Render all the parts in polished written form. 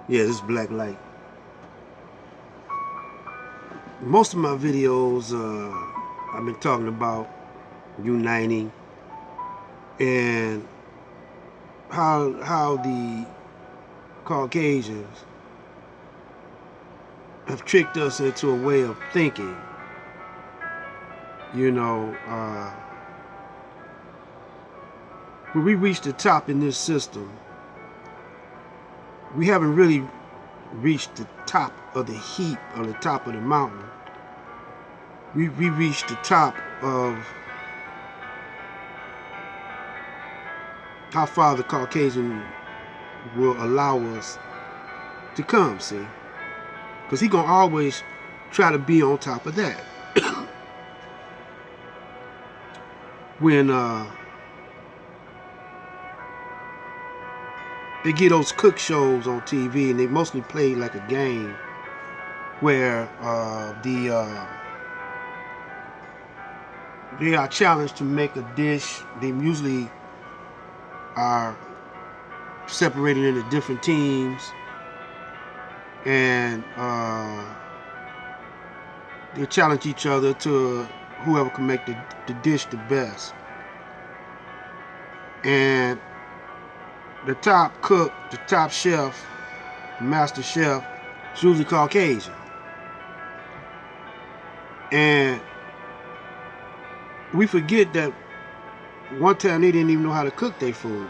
Yeah, this is black light. Most of my videos, I've been talking about uniting and how the Caucasians have tricked us into a way of thinking. You know, when we reach the top in this system, we haven't really reached the top of the heap or the top of the mountain. We reached the top of how far the Caucasian will allow us to come, see? Because he gonna always try to be on top of that. When they get those cook shows on TV and they mostly play like a game where they are challenged to make a dish. They usually are separated into different teams, and they challenge each other to whoever can make the dish the best. And the top cook, the top chef, the master chef, is usually Caucasian. And we forget that one time they didn't even know how to cook their food.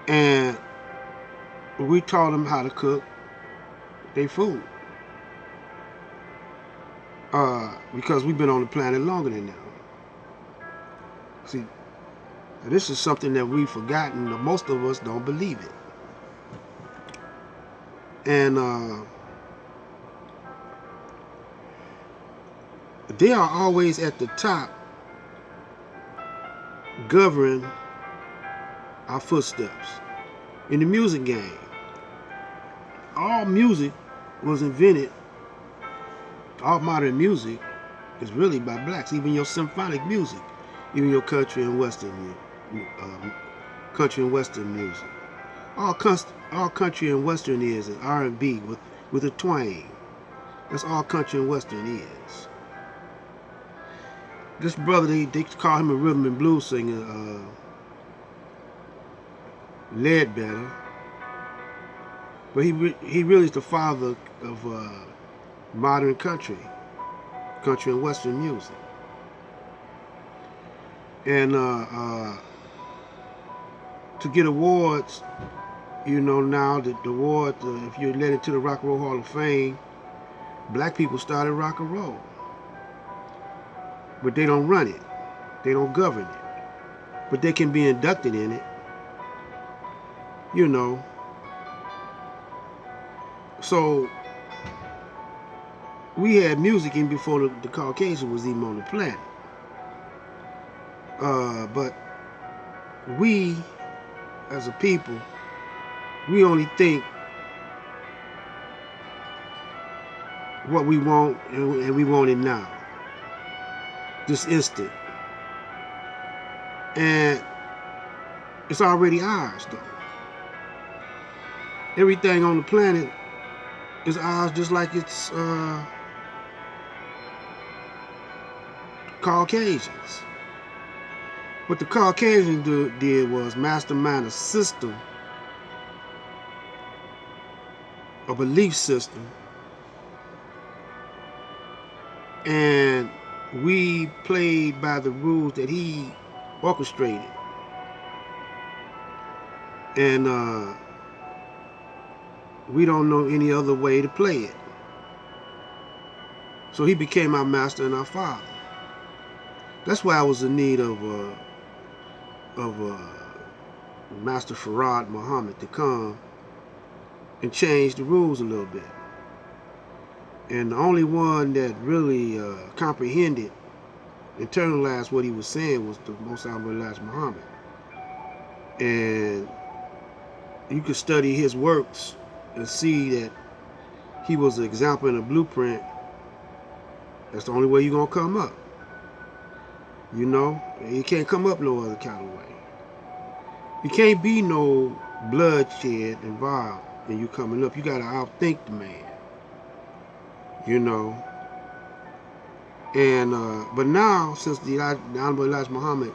And we taught them how to cook their food. Because we've been on the planet longer than them. See, this is something that we've forgotten. Most of us don't believe it. And they are always at the top, governing our footsteps. In the music game, all music was invented, all modern music is really by blacks. Even your symphonic music, even your country and western music. All country and western is R&B with a twang. That's all country and western is. This brother, they call him a rhythm and blues singer, Ledbetter, but he really is the father of modern country and western music. And to get awards, you know, now the award, if you're led into the Rock and Roll Hall of Fame, black people started rock and roll, but they don't run it, they don't govern it, but they can be inducted in it, you know. So we had music in before the Caucasian was even on the planet. But we, as a people, we only think what we want, and we want it now, this instant. And it's already ours, though. Everything on the planet is ours, just like it's Caucasians. What the Caucasians did was mastermind a system, a belief system, and we played by the rules that he orchestrated. And we don't know any other way to play it. So he became our master and our father. That's why I was in need of Master Farad Muhammad to come and change the rules a little bit. And the only one that really comprehended, internalized what he was saying was the Most Honorable Elijah Muhammad. And you could study his works and see that he was an example and a blueprint. That's the only way you're gonna come up. You know, you can't come up no other kind of way. You can't be no bloodshed involved in you coming up. You gotta outthink the man, you know. And but now, since the Honorable Elijah Muhammad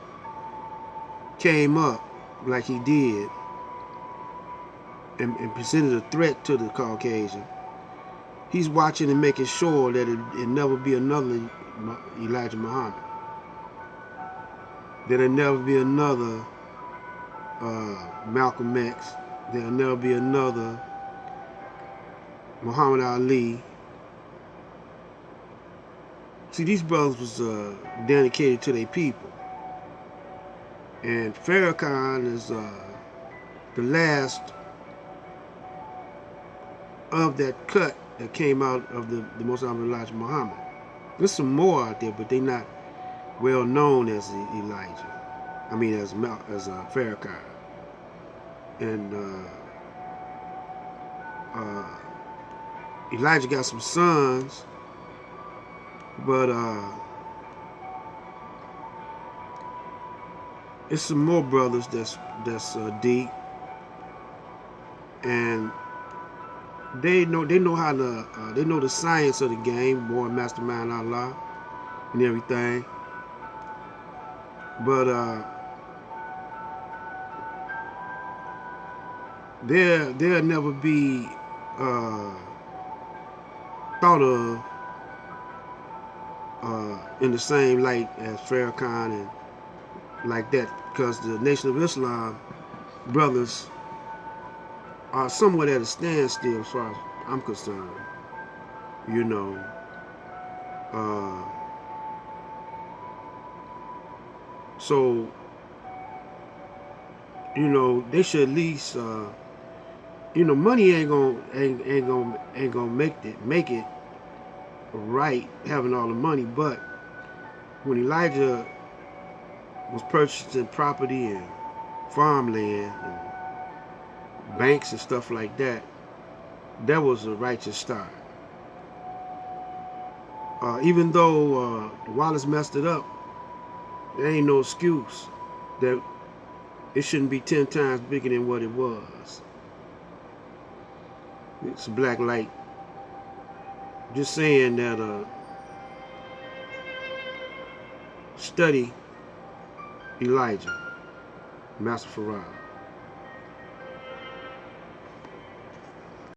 came up like he did and presented a threat to the Caucasian, he's watching and making sure that it never be another Elijah Muhammad. There'll never be another Malcolm X. There'll never be another Muhammad Ali. See, these brothers was dedicated to their people. And Farrakhan is the last of that cut that came out of the Most Honorable Elijah Muhammad. There's some more out there, but they're not well known as Elijah. I mean, as Farrakhan. And Elijah got some sons, but it's some more brothers that's deep, and they know how to they know the science of the game, born mastermind Allah and everything. But they'll never be thought of in the same light as Farrakhan and like that, because the Nation of Islam brothers are somewhat at a standstill as far as I'm concerned, you know. So, you know, they should at least, you know, money ain't gonna make it right, having all the money. But when Elijah was purchasing property and farmland and banks and stuff like that, that was a righteous start. Even though Wallace messed it up, there ain't no excuse that it shouldn't be 10 times bigger than what it was. It's a black light. Just saying that study Elijah, Master Farad.